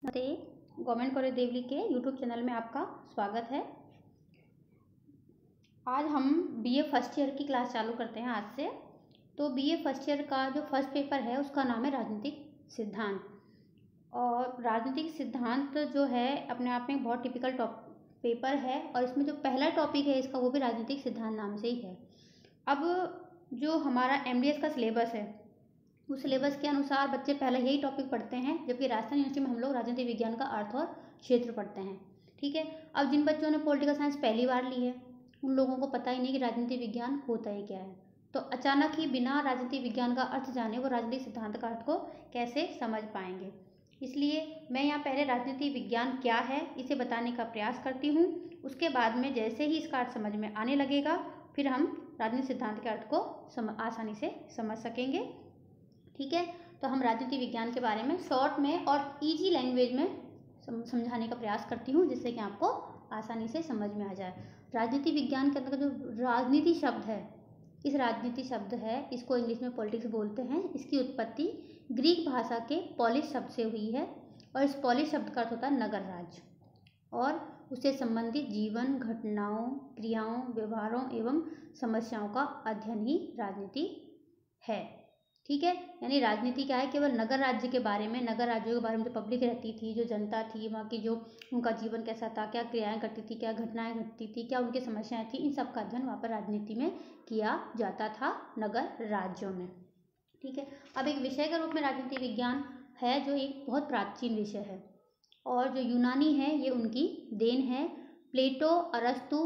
नमस्ते। Government college Deoli के YouTube channel में आपका स्वागत है। आज हम बीए फर्स्ट ईयर की क्लास चालू करते हैं आज से। तो बीए फर्स्ट ईयर का जो फर्स्ट पेपर है उसका नाम है राजनीतिक सिद्धांत। और राजनीतिक सिद्धांत जो है अपने आप में बहुत टिपिकल पेपर है और इसमें जो पहला टॉपिक है इसका वो भी राजनीतिक सिद्धांत नाम से ही है। अब जो हमारा एमडीएस का सिलेबस है उस सिलेबस के अनुसार बच्चे पहले यही टॉपिक पढ़ते हैं, जबकि राजस्थान यूनिवर्सिटी में हम लोग राजनीतिक विज्ञान का अर्थ और क्षेत्र पढ़ते हैं। ठीक है। अब जिन बच्चों ने पॉलिटिकल साइंस पहली बार ली है उन लोगों को पता ही नहीं कि राजनीतिक विज्ञान होता ही क्या है। तो अचानक ही बिना राजनीतिक विज्ञान का अर्थ जाने वो राजनीतिक सिद्धांत का अर्थ को कैसे समझ पाएंगे। इसलिए मैं यहाँ पहले राजनीतिक विज्ञान क्या है इसे बताने का प्रयास करती हूँ। उसके बाद में जैसे ही इसका अर्थ समझ में आने लगेगा फिर हम राजनीतिक सिद्धांत के अर्थ को आसानी से समझ सकेंगे। ठीक है। तो हम राजनीति विज्ञान के बारे में शॉर्ट में और इजी लैंग्वेज में समझाने का प्रयास करती हूँ जिससे कि आपको आसानी से समझ में आ जाए। राजनीति विज्ञान के अंदर जो राजनीति शब्द है, इस राजनीति शब्द है इसको इंग्लिश में पॉलिटिक्स बोलते हैं। इसकी उत्पत्ति ग्रीक भाषा के पॉलिस शब्द से हुई है और इस पॉलिस शब्द का अर्थ होता है नगर राज्य और उससे संबंधित जीवन, घटनाओं, क्रियाओं, व्यवहारों एवं समस्याओं का अध्ययन ही राजनीति है। ठीक है। यानी राजनीति क्या है, केवल नगर राज्य के बारे में, नगर राज्यों के बारे में जो पब्लिक रहती थी, जो जनता थी, वहाँ की जो उनका जीवन कैसा था, क्या क्रियाएं करती थी, क्या घटनाएं घटती थी, क्या उनकी समस्याएं थी, इन सब का अध्ययन वहाँ पर राजनीति में किया जाता था नगर राज्यों में। ठीक है। अब एक विषय के रूप में राजनीति विज्ञान है जो एक बहुत प्राचीन विषय है और जो यूनानी है ये उनकी देन है। प्लेटो, अरस्तु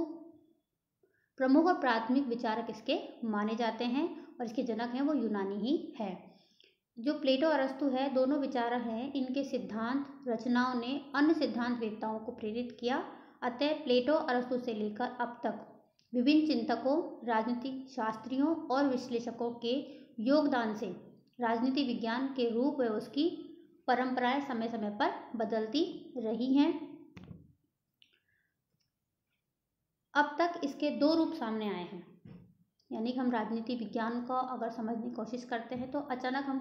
प्रमुख और प्राथमिक विचारक इसके माने जाते हैं और इसके जनक हैं वो यूनानी ही है। जो प्लेटो अरस्तु है दोनों विचारक हैं, इनके सिद्धांत रचनाओं ने अन्य सिद्धांत वेत्ताओं को प्रेरित किया। अतः प्लेटो अरस्तु से लेकर अब तक विभिन्न चिंतकों, राजनीतिक शास्त्रियों और विश्लेषकों के योगदान से राजनीति विज्ञान के रूप व उसकी परंपराएं समय समय पर बदलती रही हैं। अब तक इसके दो रूप सामने आए हैं। यानी कि हम राजनीति विज्ञान को अगर समझने की कोशिश करते हैं तो अचानक हम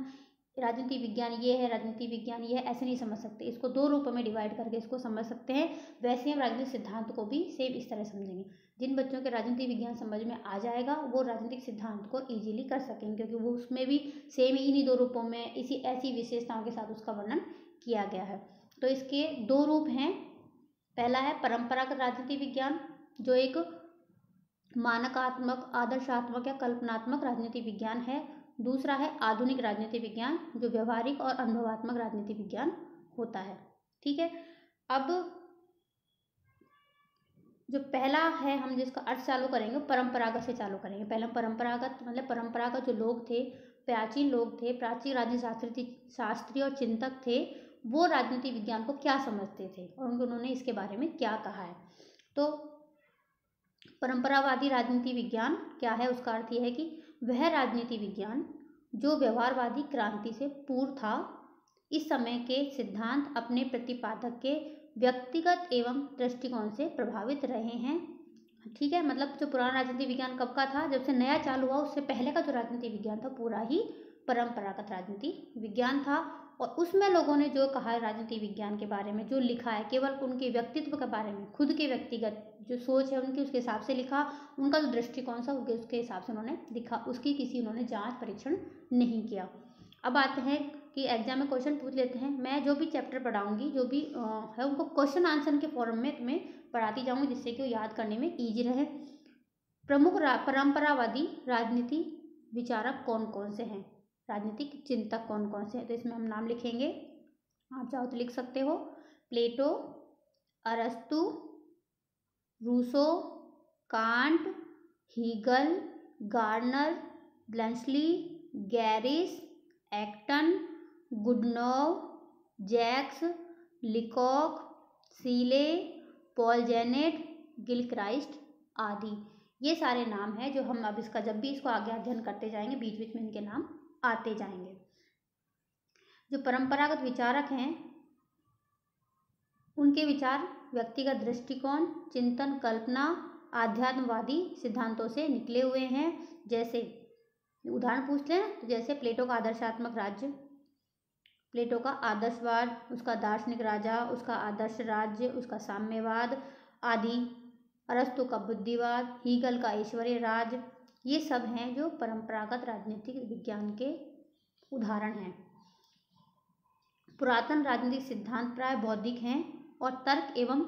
राजनीति विज्ञान ये है, राजनीति विज्ञान ये है, ऐसे नहीं समझ सकते। इसको दो रूपों में डिवाइड करके इसको समझ सकते हैं। वैसे हम राजनीतिक सिद्धांत को भी सेम इस तरह समझेंगे। जिन बच्चों के राजनीति विज्ञान समझ में आ जाएगा वो राजनीतिक सिद्धांत को ईजिली कर सकेंगे, क्योंकि वो उसमें भी सेम इन्हीं दो रूपों में ऐसी विशेषताओं के साथ उसका वर्णन किया गया है। तो इसके दो रूप हैं। पहला है परंपरागत राजनीति विज्ञान जो एक मानकात्मक, आदर्शात्मक या कल्पनात्मक राजनीति विज्ञान है। दूसरा है आधुनिक राजनीति विज्ञान जो व्यवहारिक और अनुभवात्मक राजनीति विज्ञान होता है। ठीक है। अब जो पहला है हम जिसका अर्थ चालू करेंगे परंपरागत से चालू करेंगे। पहले परंपरागत मतलब परंपरागत जो लोग थे, प्राचीन लोग थे, प्राचीन राजनीति शास्त्री और चिंतक थे, वो राजनीति विज्ञान को क्या समझते थे और उन्होंने इसके बारे में क्या कहा है। तो परंपरावादी राजनीति विज्ञान क्या है, उसका अर्थ यह है कि वह राजनीति विज्ञान जो व्यवहारवादी क्रांति से पूर्व था। इस समय के सिद्धांत अपने प्रतिपादक के व्यक्तिगत एवं दृष्टिकोण से प्रभावित रहे हैं। ठीक है। मतलब जो पुराना राजनीति विज्ञान कब का था, जब से नया चालू हुआ उससे पहले का जो राजनीति विज्ञान था पूरा ही परंपरागत राजनीति विज्ञान था। और उसमें लोगों ने जो कहा है राजनीति विज्ञान के बारे में, जो लिखा है केवल उनके व्यक्तित्व के बारे में, खुद के व्यक्तिगत जो सोच है उनकी उसके हिसाब से लिखा, उनका जो दृष्टिकोण था उसके हिसाब से उन्होंने लिखा, उसकी किसी उन्होंने जांच परीक्षण नहीं किया। अब आते हैं कि एग्जाम में क्वेश्चन पूछ लेते हैं। मैं जो भी चैप्टर पढ़ाऊंगी, जो भी है उनको क्वेश्चन आंसर के फॉर्म में तुम्हें पढ़ाती जाऊंगी जिससे कि वो याद करने में ईजी रहे। प्रमुख परंपरावादी राजनीति विचारक कौन कौन से हैं, राजनीतिक चिंतक कौन कौन से हैं, तो इसमें हम नाम लिखेंगे। आप चाहो तो लिख सकते हो। प्लेटो, अरस्तु, Rousseau, Kant, Hegel, Garner, Bluntschli, Gareis, Acton, Goodnow, Jacks, Leacock, Seeley, Paul Janet, Gilchrist आदि। ये सारे नाम हैं जो हम अब इसका जब भी इसको आगे अध्ययन करते जाएंगे बीच बीच में इनके नाम आते जाएंगे। जो परंपरागत विचारक हैं उनके विचार व्यक्तिगत दृष्टिकोण, चिंतन, कल्पना, आध्यात्मवादी सिद्धांतों से निकले हुए हैं। जैसे उदाहरण पूछ लें तो जैसे प्लेटो का आदर्शात्मक राज्य, प्लेटो का आदर्शवाद, उसका दार्शनिक राजा, उसका आदर्श राज्य, उसका साम्यवाद आदि, अरस्तु का बुद्धिवाद, हीगल का ऐश्वर्य राज, ये सब हैं जो परंपरागत राजनीतिक विज्ञान के उदाहरण हैं। पुरातन राजनीतिक सिद्धांत प्राय बौद्धिक हैं और तर्क एवं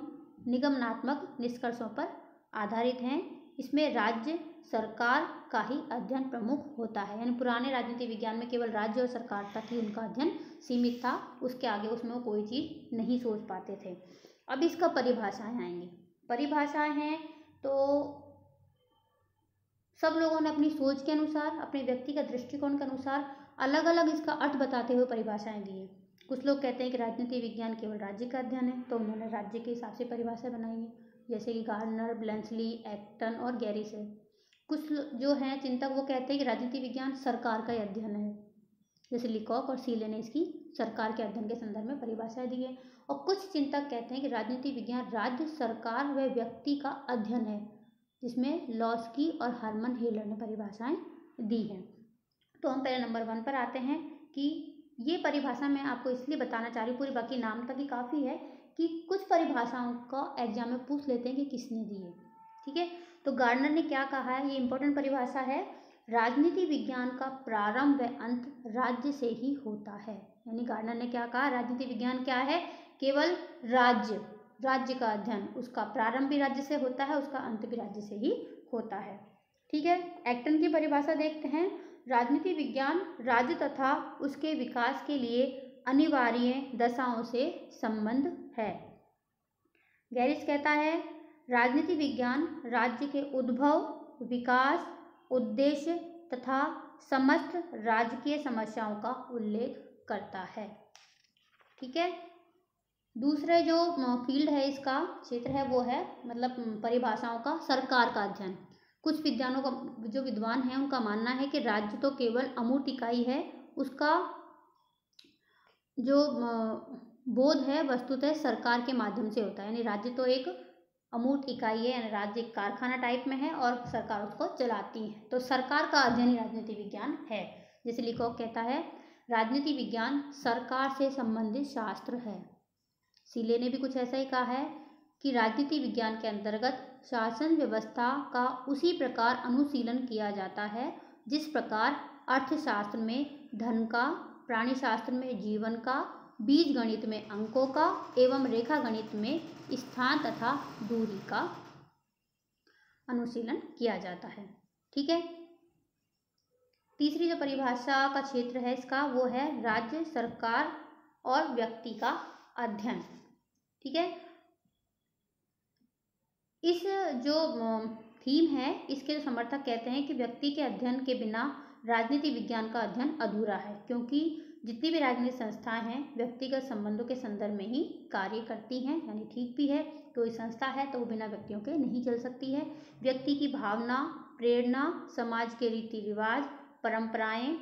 निगमनात्मक निष्कर्षों पर आधारित हैं। इसमें राज्य सरकार का ही अध्ययन प्रमुख होता है, यानी पुराने राजनीतिक विज्ञान में केवल राज्य और सरकार तक ही उनका अध्ययन सीमित था, उसके आगे उसमें वो कोई चीज़ नहीं सोच पाते थे। अब इसका परिभाषाएं आएंगी। परिभाषाएं हैं तो सब लोगों ने अपनी सोच के अनुसार, अपने व्यक्तिगत दृष्टिकोण के अनुसार अलग अलग इसका अर्थ बताते हुए परिभाषाएं दी है। कुछ लोग कहते हैं कि राजनीतिक विज्ञान केवल राज्य का अध्ययन है, तो उन्होंने राज्य के हिसाब से परिभाषा बनाई है, जैसे कि गार्डनर, ब्लेंसली, एक्टन और गैरिस है। कुछ जो हैं चिंतक वो कहते हैं कि राजनीतिक विज्ञान सरकार का ही अध्ययन है, जैसे लिकॉक और सीले ने इसकी सरकार के अध्ययन के संदर्भ में परिभाषा दी है। और कुछ चिंतक कहते हैं कि राजनीतिक विज्ञान राज्य, सरकार व व्यक्ति का अध्ययन है, जिसमें लॉस्की और हर्मन हेलर ने परिभाषाएं दी हैं। तो हम पहले नंबर 1 पर आते हैं कि ये परिभाषा मैं आपको इसलिए बताना चाह रही हूँ, पूरी बाकी नाम तक ही काफ़ी है कि कुछ परिभाषाओं का एग्जाम में पूछ लेते हैं कि किसने दी है। ठीक है, तो गार्डनर ने क्या कहा है, ये इंपॉर्टेंट परिभाषा है, राजनीति विज्ञान का प्रारंभ व अंत राज्य से ही होता है। यानी गार्डनर ने क्या कहा, राजनीति विज्ञान क्या है, केवल राज्य का अध्ययन, उसका प्रारंभ भी राज्य से होता है, उसका अंत भी राज्य से ही होता है। ठीक है, एक्टन की परिभाषा देखते हैं, राजनीति विज्ञान राज्य तथा उसके विकास के लिए अनिवार्य दशाओं से संबंध है। गैरिस कहता है, राजनीति विज्ञान राज्य के उद्भव, विकास, उद्देश्य तथा समस्त राजकीय समस्याओं का उल्लेख करता है। ठीक है, दूसरे जो फील्ड है, इसका क्षेत्र है, वो है मतलब परिभाषाओं का सरकार का अध्ययन। कुछ विद्वानों का, जो विद्वान हैं उनका मानना है कि राज्य तो केवल अमूर्त इकाई है, उसका जो बोध है वस्तुतः सरकार के माध्यम से होता है। यानी राज्य तो एक अमूर्त इकाई है, यानी राज्य एक कारखाना टाइप में है और सरकार उसको चलाती है, तो सरकार का अध्ययन ही राजनीति विज्ञान है। जैसे लिकॉक कहता है, राजनीति विज्ञान सरकार से संबंधित शास्त्र है। सीले ने भी कुछ ऐसा ही कहा है कि राजनीति विज्ञान के अंतर्गत शासन व्यवस्था का उसी प्रकार अनुशीलन किया जाता है जिस प्रकार अर्थशास्त्र में धन का, प्राणी शास्त्र में जीवन का, बीज गणित में अंकों का एवं रेखा गणित में स्थान तथा दूरी का अनुशीलन किया जाता है। ठीक है, तीसरी जो परिभाषा का क्षेत्र है इसका, वो है राज्य, सरकार और व्यक्ति का अध्ययन। ठीक है, इस जो थीम है, इसके जो समर्थक कहते हैं कि व्यक्ति के अध्ययन के बिना राजनीति विज्ञान का अध्ययन अधूरा है, क्योंकि जितनी भी राजनीतिक संस्थाएं हैं व्यक्तिगत संबंधों के संदर्भ में ही कार्य करती हैं। यानी ठीक भी है, कोई संस्था है तो वो बिना व्यक्तियों के नहीं चल सकती है। व्यक्ति की भावना, प्रेरणा, समाज के रीति रिवाज, परंपराएं,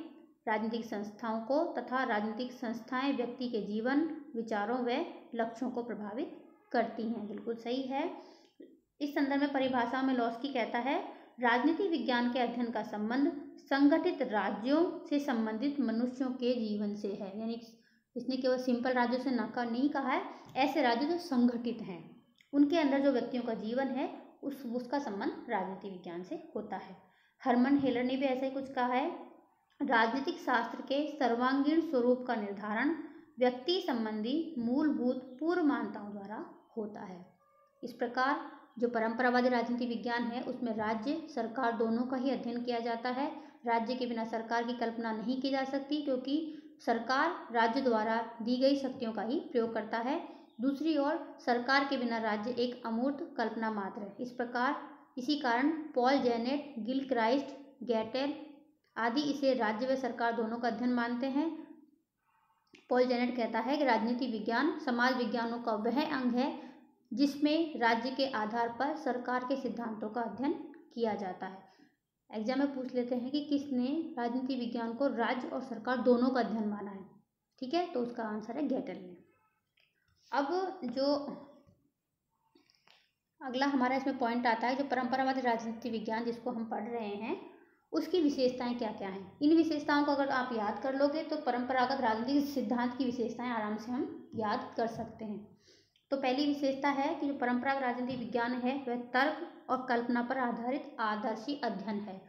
राजनीतिक संस्थाओं को तथा राजनीतिक संस्थाएं व्यक्ति के जीवन, विचारों व लक्ष्यों को प्रभावित करती हैं। बिल्कुल सही है। इस संदर्भ में परिभाषा में लॉस्की कहता है, राजनीति विज्ञान के अध्ययन का संबंध संगठित राज्यों से संबंधित मनुष्यों के जीवन से है। यानी इसने केवल सिंपल राज्यों से नहीं कहा है, ऐसे राज्य जो संगठित हैं उनके अंदर जो व्यक्तियों का जीवन है उसका संबंध राजनीति विज्ञान से होता है। हर्मन हेलर ने भी ऐसा ही कुछ कहा है, राजनीतिक शास्त्र के सर्वांगीण स्वरूप का निर्धारण व्यक्ति संबंधी मूलभूत पूर्व मान्यताओं द्वारा होता है। इस प्रकार जो परंपरावादी राजनीति विज्ञान है उसमें राज्य, सरकार दोनों का ही अध्ययन किया जाता है। राज्य के बिना सरकार की कल्पना नहीं की जा सकती, क्योंकि सरकार राज्य द्वारा दी गई शक्तियों का ही प्रयोग करता है। दूसरी ओर सरकार के बिना राज्य एक अमूर्त कल्पना मात्र है। इस प्रकार इसी कारण पॉल जेनेट, गिल क्राइस्ट, गैटेल आदि इसे राज्य व सरकार दोनों का अध्ययन मानते हैं। पॉल जेनेट कहता है कि राजनीति विज्ञान समाज विज्ञानों का वह अंग है जिसमें राज्य के आधार पर सरकार के सिद्धांतों का अध्ययन किया जाता है। एग्जाम में पूछ लेते हैं कि किसने राजनीति विज्ञान को राज्य और सरकार दोनों का अध्ययन माना है। ठीक है, तो उसका आंसर है गैटल ने। अब जो अगला हमारा इसमें पॉइंट आता है, जो परंपरावादी राजनीति विज्ञान जिसको हम पढ़ रहे हैं उसकी विशेषताएं क्या क्या हैं। इन विशेषताओं को अगर आप याद कर लोगे तो परंपरागत राजनीतिक सिद्धांत की विशेषताएं आराम से हम याद कर सकते हैं। तो पहली विशेषता है कि जो परंपरागत राजनीतिक विज्ञान है वह तर्क और कल्पना पर आधारित आदर्शी अध्ययन है।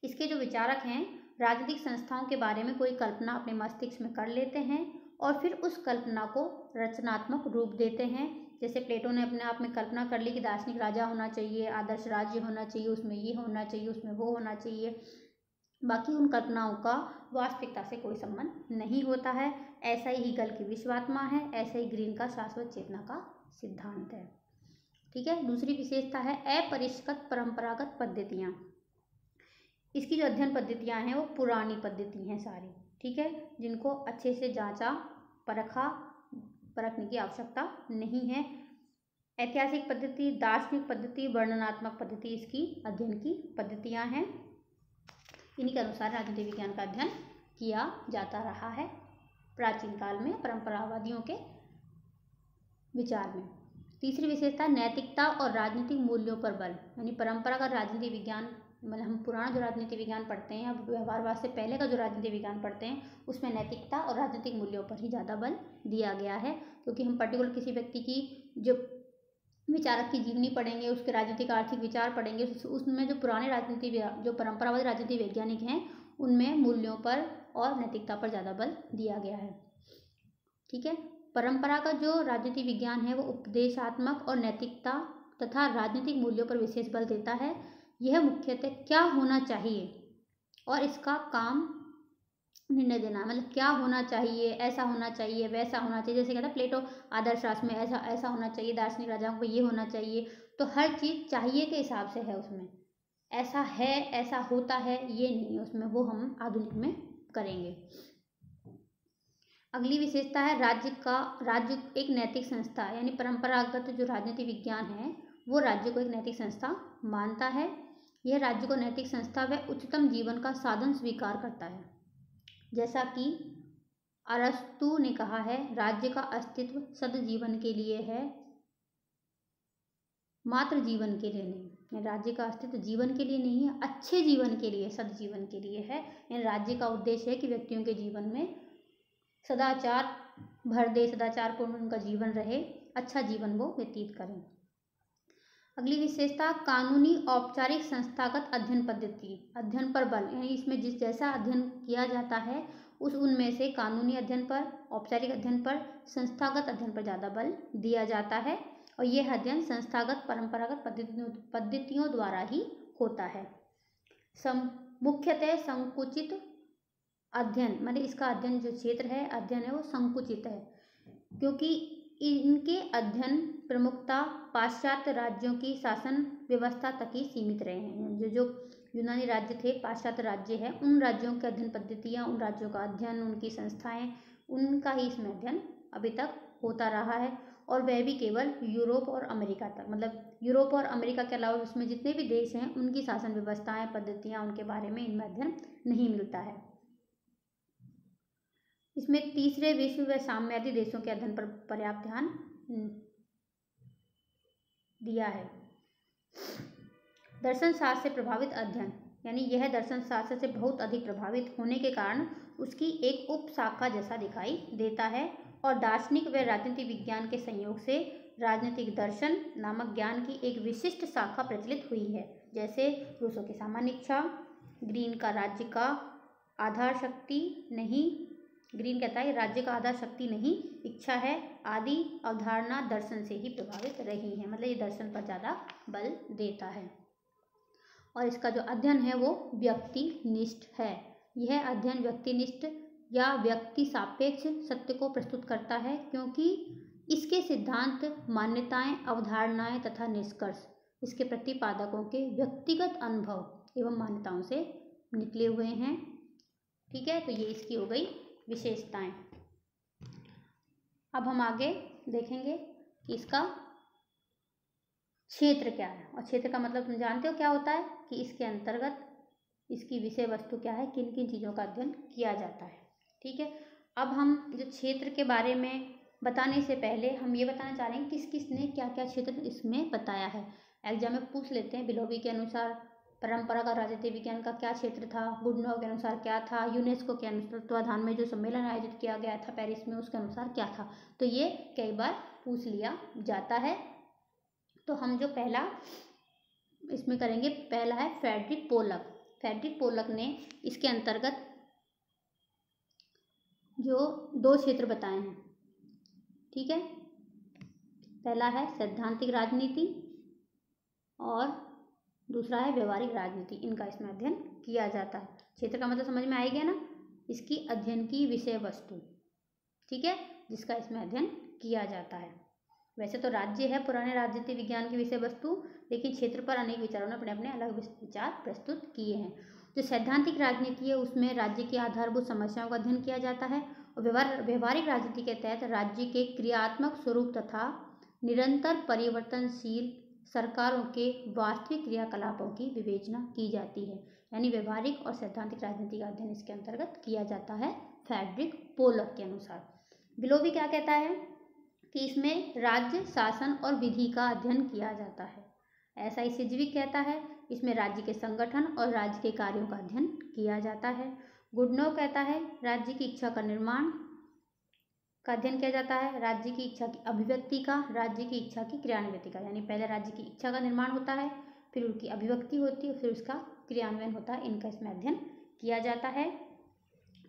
इसके जो विचारक हैं राजनीतिक संस्थाओं के बारे में कोई कल्पना अपने मस्तिष्क में कर लेते हैं और फिर उस कल्पना को रचनात्मक रूप देते हैं। जैसे प्लेटो ने अपने आप में कल्पना कर ली कि दार्शनिक राजा होना चाहिए, आदर्श राज्य होना चाहिए, उसमें ये होना चाहिए, उसमें वो होना चाहिए। बाकी उन कल्पनाओं का वास्तविकता से कोई संबंध नहीं होता है। ऐसा ही हेगल की विश्वात्मा है, ऐसा ही ग्रीन का शाश्वत चेतना का सिद्धांत है। ठीक है। दूसरी विशेषता है अपरिष्कृत परंपरागत पद्धतियाँ। इसकी जो अध्ययन पद्धतियाँ हैं वो पुरानी पद्धति हैं सारी, ठीक है, जिनको अच्छे से जांचा परखने की आवश्यकता नहीं है। ऐतिहासिक पद्धति, दार्शनिक पद्धति, वर्णनात्मक पद्धति इसकी अध्ययन की पद्धतियाँ हैं। इन्हीं के अनुसार राजनीति विज्ञान का अध्ययन किया जाता रहा है प्राचीन काल में परंपरावादियों के विचार में। तीसरी विशेषता नैतिकता और राजनीतिक मूल्यों पर बल। यानी परंपरागत राजनीति विज्ञान मतलब हम पुराना जो राजनीति विज्ञान पढ़ते हैं, अब व्यवहारवाद से पहले का जो राजनीति विज्ञान पढ़ते हैं उसमें नैतिकता और राजनीतिक मूल्यों पर ही ज़्यादा बल दिया गया है। क्योंकि हम पर्टिकुलर किसी व्यक्ति की जो विचारक की जीवनी पढ़ेंगे, उसके राजनीतिक आर्थिक विचार पढ़ेंगे, उसमें जो पुराने जो परंपरावादी राजनीति वैज्ञानिक हैं उनमें मूल्यों पर और नैतिकता पर ज़्यादा बल दिया गया है। ठीक है। परंपरा का जो राजनीति विज्ञान है वो उपदेशात्मक और नैतिकता तथा राजनीतिक मूल्यों पर विशेष बल देता है। यह मुख्यतः क्या होना चाहिए और इसका काम निर्णय देना, मतलब क्या होना चाहिए, ऐसा होना चाहिए, वैसा होना चाहिए। जैसे कहता है प्लेटो आदर्श राष्ट्र में ऐसा होना चाहिए, दार्शनिक राजाओं को ये होना चाहिए। तो हर चीज़ चाहिए के हिसाब से है उसमें, ऐसा है, ऐसा होता है, ये नहीं है उसमें। वो हम आधुनिक में करेंगे। अगली विशेषता है राज्य एक नैतिक संस्था। यानी परंपरागत जो राजनीति विज्ञान है वो राज्य को एक नैतिक संस्था मानता है। यह राज्य को नैतिक संस्था व उच्चतम जीवन का साधन स्वीकार करता है। जैसा कि अरस्तु ने कहा है, राज्य का अस्तित्व सद्जीवन के लिए है, मात्र जीवन के लिए नहीं। राज्य का अस्तित्व जीवन के लिए नहीं है, अच्छे जीवन के लिए, सद्जीवन के लिए है। यानी राज्य का उद्देश्य है कि व्यक्तियों के जीवन में सदाचार भर दे, सदाचारपूर्ण उनका जीवन रहे, अच्छा जीवन वो व्यतीत करें। अगली विशेषता कानूनी औपचारिक संस्थागत अध्ययन पद्धति, अध्ययन पर बल। यानी इसमें जैसा अध्ययन किया जाता है उनमें से कानूनी अध्ययन पर, औपचारिक अध्ययन पर, संस्थागत अध्ययन पर ज़्यादा बल दिया जाता है। और यह अध्ययन संस्थागत परंपरागत पद्धतियों द्वारा ही होता है। मुख्यतः संकुचित अध्ययन, मतलब इसका अध्ययन जो क्षेत्र है, अध्ययन है वो संकुचित है, क्योंकि इनके अध्ययन प्रमुखता पाश्चात्य राज्यों की शासन व्यवस्था तक ही सीमित रहे हैं। जो यूनानी राज्य थे, पाश्चात्य राज्य है, उन राज्यों के अध्ययन पद्धतियाँ, उन राज्यों का अध्ययन, उनकी संस्थाएं, उनका ही इसमें अध्ययन अभी तक होता रहा है। और वह भी केवल यूरोप और अमेरिका तक, मतलब यूरोप और अमेरिका के अलावा उसमें जितने भी देश हैं उनकी शासन व्यवस्थाएं, पद्धतियाँ, उनके बारे में इनमें अध्ययन नहीं मिलता है। इसमें तीसरे विश्व व साम्यवादी देशों के अध्ययन पर पर्याप्त ध्यान दिया है। दर्शन शास्त्र से प्रभावित अध्ययन, यानी यह दर्शन शास्त्र से बहुत अधिक प्रभावित होने के कारण उसकी एक उपशाखा जैसा दिखाई देता है। और दार्शनिक व राजनीति विज्ञान के संयोग से राजनीतिक दर्शन नामक ज्ञान की एक विशिष्ट शाखा प्रचलित हुई है। जैसे रूसो की सामान्य इच्छा, ग्रीन का राज्य का आधार शक्ति नहीं, ग्रीन कहता है राज्य का आधार शक्ति नहीं इच्छा है, आदि अवधारणा दर्शन से ही प्रभावित रही है। मतलब ये दर्शन पर ज़्यादा बल देता है। और इसका जो अध्ययन है वो व्यक्तिनिष्ठ है। यह अध्ययन व्यक्तिनिष्ठ या व्यक्ति सापेक्ष सत्य को प्रस्तुत करता है, क्योंकि इसके सिद्धांत, मान्यताएं, अवधारणाएं तथा निष्कर्ष इसके प्रतिपादकों के व्यक्तिगत अनुभव एवं मान्यताओं से निकले हुए हैं। ठीक है, तो ये इसकी हो गई विशेषताएं। अब हम आगे देखेंगे कि इसका क्षेत्र क्या है। और क्षेत्र का मतलब तुम जानते हो क्या होता है, कि इसके अंतर्गत इसकी विषय वस्तु क्या है, किन किन चीज़ों का अध्ययन किया जाता है। ठीक है, अब हम जो क्षेत्र के बारे में बताने से पहले हम ये बताना चाह रहे हैं किस किस ने क्या क्या क्षेत्र इसमें बताया है। एग्जाम में पूछ लेते हैं बिलोवी के अनुसार परंपरागत राजनीति विज्ञान का क्या क्षेत्र था, गुडनॉव के अनुसार क्या था, यूनेस्को के तत्वाधान में जो सम्मेलन आयोजित किया गया था पेरिस में उसके अनुसार क्या था। तो ये कई बार पूछ लिया जाता है। तो हम जो पहला इसमें करेंगे, पहला है फ्रेडरिक पोलक। फ्रेडरिक पोलक ने इसके अंतर्गत जो 2 क्षेत्र बताए हैं, ठीक है। पहला है सैद्धांतिक राजनीति और दूसरा है व्यवहारिक राजनीति। इनका इसमें अध्ययन किया जाता है। क्षेत्र का मतलब समझ में आ गया ना, इसकी अध्ययन की विषय वस्तु, ठीक है, जिसका इसमें अध्ययन किया जाता है। वैसे तो राज्य है पुराने राजनीति विज्ञान की विषय वस्तु, लेकिन क्षेत्र पर अनेक विचारों ने अपने अपने अलग विचार प्रस्तुत किए हैं। जो सैद्धांतिक राजनीति है उसमें राज्य की आधारभूत समस्याओं का अध्ययन किया जाता है, और व्यवहारिक राजनीति के तहत राज्य के क्रियात्मक स्वरूप तथा निरंतर परिवर्तनशील सरकारों के वास्तविक क्रियाकलापों की विवेचना की जाती है। यानी व्यवहारिक और सैद्धांतिक राजनीति का अध्ययन इसके अंतर्गत किया जाता है फ्रेडरिक पोलक के अनुसार। बिलोवी क्या कहता है कि इसमें राज्य शासन और विधि का अध्ययन किया जाता है। ऐसा ही सिजविक कहता है इसमें राज्य के संगठन और राज्य के कार्यों का अध्ययन किया जाता है। गुडनॉव कहता है राज्य की इच्छा का निर्माण का अध्ययन किया जाता है, राज्य की इच्छा की अभिव्यक्ति का, राज्य की इच्छा की क्रियान्विति का। यानी पहले राज्य की इच्छा का निर्माण होता है, फिर उसकी अभिव्यक्ति होती है, फिर उसका क्रियान्वयन होता है। इनका इसमें अध्ययन किया जाता है,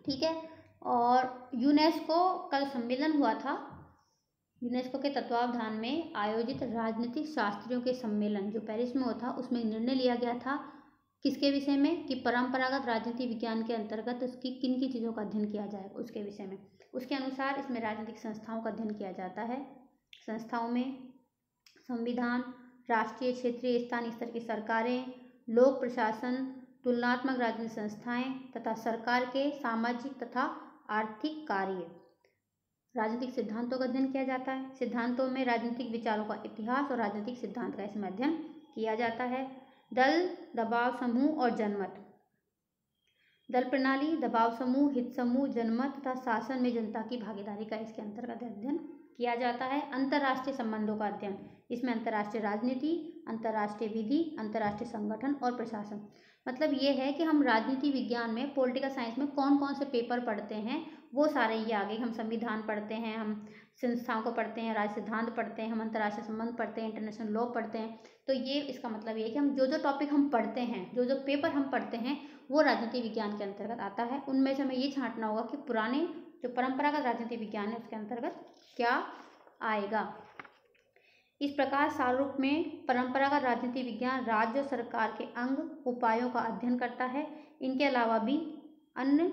ठीक है। और यूनेस्को का सम्मेलन हुआ था, यूनेस्को के तत्वावधान में आयोजित राजनीतिक शास्त्रियों के सम्मेलन जो पेरिस में हुआ था, उसमें निर्णय लिया गया था किसके विषय में कि परंपरागत राजनीति विज्ञान के अंतर्गत उसकी किन किन चीज़ों का अध्ययन किया जाए उसके विषय में। उसके अनुसार इसमें राजनीतिक संस्थाओं का अध्ययन किया जाता है। संस्थाओं में संविधान, राष्ट्रीय, क्षेत्रीय, स्थानीय स्तर की सरकारें, लोक प्रशासन, तुलनात्मक राजनीतिक संस्थाएं तथा सरकार के सामाजिक तथा आर्थिक कार्य। राजनीतिक सिद्धांतों का अध्ययन किया जाता है। सिद्धांतों में राजनीतिक विचारों का इतिहास और राजनीतिक सिद्धांत का इसमें अध्ययन किया जाता है। दल, दबाव समूह और जनमत। दल प्रणाली, दबाव समूह, हित समूह, जनमत तथा शासन में जनता की भागीदारी का इसके अंतर्गत अध्ययन किया जाता है। अंतर्राष्ट्रीय संबंधों का अध्ययन, इसमें अंतर्राष्ट्रीय राजनीति, अंतर्राष्ट्रीय विधि, अंतर्राष्ट्रीय संगठन और प्रशासन। मतलब ये है कि हम राजनीति विज्ञान में, पॉलिटिकल साइंस में कौन कौन से पेपर पढ़ते हैं वो सारे ये आगे। हम संविधान पढ़ते हैं, हम संस्थाओं को पढ़ते हैं, राज्य सिद्धांत पढ़ते हैं, हम अंतर्राष्ट्रीय संबंध पढ़ते हैं, इंटरनेशनल लॉ पढ़ते हैं। तो ये इसका मतलब ये है कि हम जो जो टॉपिक हम पढ़ते हैं, जो जो पेपर हम पढ़ते हैं वो राजनीति विज्ञान के अंतर्गत आता है। उनमें से हमें ये छांटना होगा कि पुराने जो परंपरागत राजनीति विज्ञान है उसके अंतर्गत क्या आएगा। इस प्रकार सारूप में परंपरागत राजनीति विज्ञान राज्य सरकार के अंग उपायों का अध्ययन करता है। इनके अलावा भी अन्य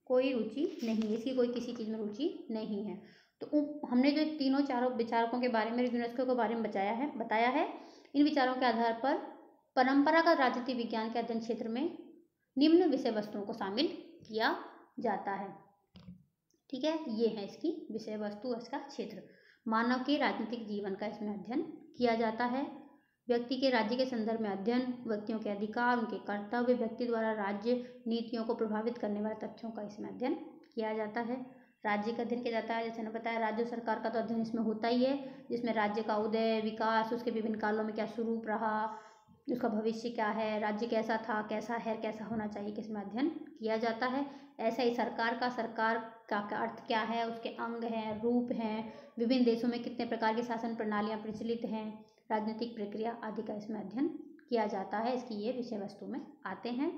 कोई रुचि नहीं है, इसकी कोई किसी चीज़ में रुचि नहीं है। तो हमने जो तीनों चारों विचारकों के बारे में, यूनेस्को के बारे में बताया है, इन विचारों के आधार पर परंपरागत राजनीति विज्ञान के अध्ययन क्षेत्र में निम्न विषय वस्तुओं को शामिल किया जाता है, ठीक है। ये है इसकी विषय वस्तु, इसका क्षेत्र। मानव के राजनीतिक जीवन का इसमें अध्ययन किया जाता है। व्यक्ति के राज्य के संदर्भ में अध्ययन, व्यक्तियों के अधिकार, उनके कर्तव्य, व्यक्ति द्वारा राज्य नीतियों को प्रभावित करने वाले तथ्यों का इसमें अध्ययन किया जाता है। राज्य का अध्ययन किया जाता है, जैसे मैंने बताया राज्य सरकार का तो अध्ययन इसमें होता ही है, जिसमें राज्य का उदय, विकास, उसके विभिन्न कालों में क्या स्वरूप रहा, उसका भविष्य क्या है, राज्य कैसा था, कैसा है, कैसा होना चाहिए, किसमें अध्ययन किया जाता है। ऐसा ही सरकार का अर्थ क्या है, उसके अंग हैं, रूप हैं, विभिन्न देशों में कितने प्रकार की शासन प्रणालियाँ प्रचलित हैं, राजनीतिक प्रक्रिया आदि का इसमें अध्ययन किया जाता है। इसकी ये विषय वस्तु में आते हैं।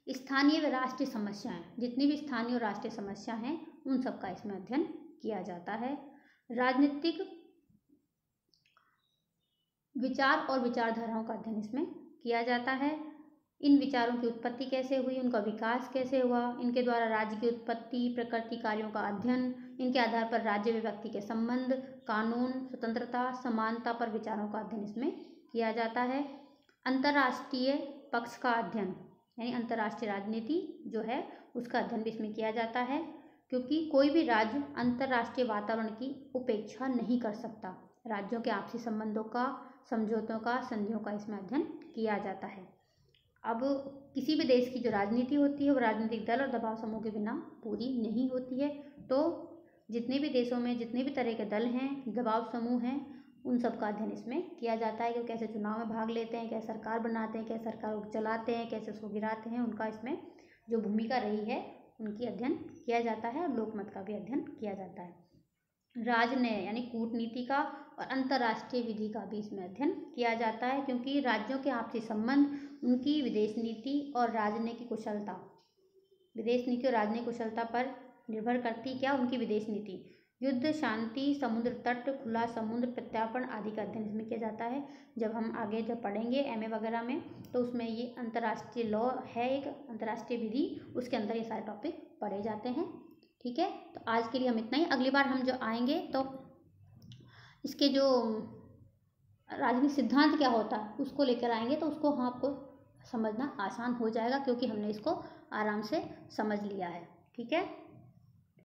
स्थानीय व राष्ट्रीय समस्याएं, जितनी भी स्थानीय और राष्ट्रीय समस्या हैं उन सब का इसमें अध्ययन किया जाता है। राजनीतिक विचार और विचारधाराओं का अध्ययन इसमें किया जाता है। इन विचारों की उत्पत्ति कैसे हुई, उनका विकास कैसे हुआ, इनके द्वारा राज्य की उत्पत्ति, प्रकृति, कार्यों का अध्ययन, इनके आधार पर राज्य व व्यक्ति के संबंध, कानून, स्वतंत्रता, समानता पर विचारों का अध्ययन इसमें किया जाता है। अंतर्राष्ट्रीय पक्ष का अध्ययन, यानी अंतर्राष्ट्रीय राजनीति जो है उसका अध्ययन भी इसमें किया जाता है, क्योंकि कोई भी राज्य अंतर्राष्ट्रीय वातावरण की उपेक्षा नहीं कर सकता। राज्यों के आपसी संबंधों का, समझौतों का, संधियों का इसमें अध्ययन किया जाता है। अब किसी भी देश की जो राजनीति होती है वो राजनीतिक दल और दबाव समूह के बिना पूरी नहीं होती है। तो जितने भी देशों में जितने भी तरह के दल हैं, दबाव समूह हैं, उन सब का अध्ययन इसमें किया जाता है कि वो कैसे चुनाव में भाग लेते हैं, कैसे सरकार बनाते हैं, कैसे सरकार को चलाते हैं, कैसे उसको गिराते हैं, उनका इसमें जो भूमिका रही है उनकी अध्ययन किया जाता है और लोकमत का भी अध्ययन किया जाता है। राजनय यानी कूटनीति का और अंतर्राष्ट्रीय विधि का भी इसमें अध्ययन किया जाता है, क्योंकि राज्यों के आपसी संबंध, उनकी विदेश नीति और राजनयिक कुशलता, विदेश नीति और राजनयिक कुशलता पर निर्भर करती क्या, उनकी विदेश नीति, युद्ध, शांति, समुद्र तट, खुला समुद्र, प्रत्यार्पण आदि का अध्ययन इसमें किया जाता है। जब हम आगे जब पढ़ेंगे एमए वगैरह में तो उसमें ये अंतर्राष्ट्रीय लॉ है, एक अंतर्राष्ट्रीय विधि, उसके अंदर ये सारे टॉपिक पढ़े जाते हैं। ठीक है, तो आज के लिए हम इतना ही। अगली बार हम जो आएंगे तो इसके जो राजनीतिक सिद्धांत क्या होता है उसको लेकर आएंगे, तो उसको हम आपको समझना आसान हो जाएगा, क्योंकि हमने इसको आराम से समझ लिया है। ठीक है।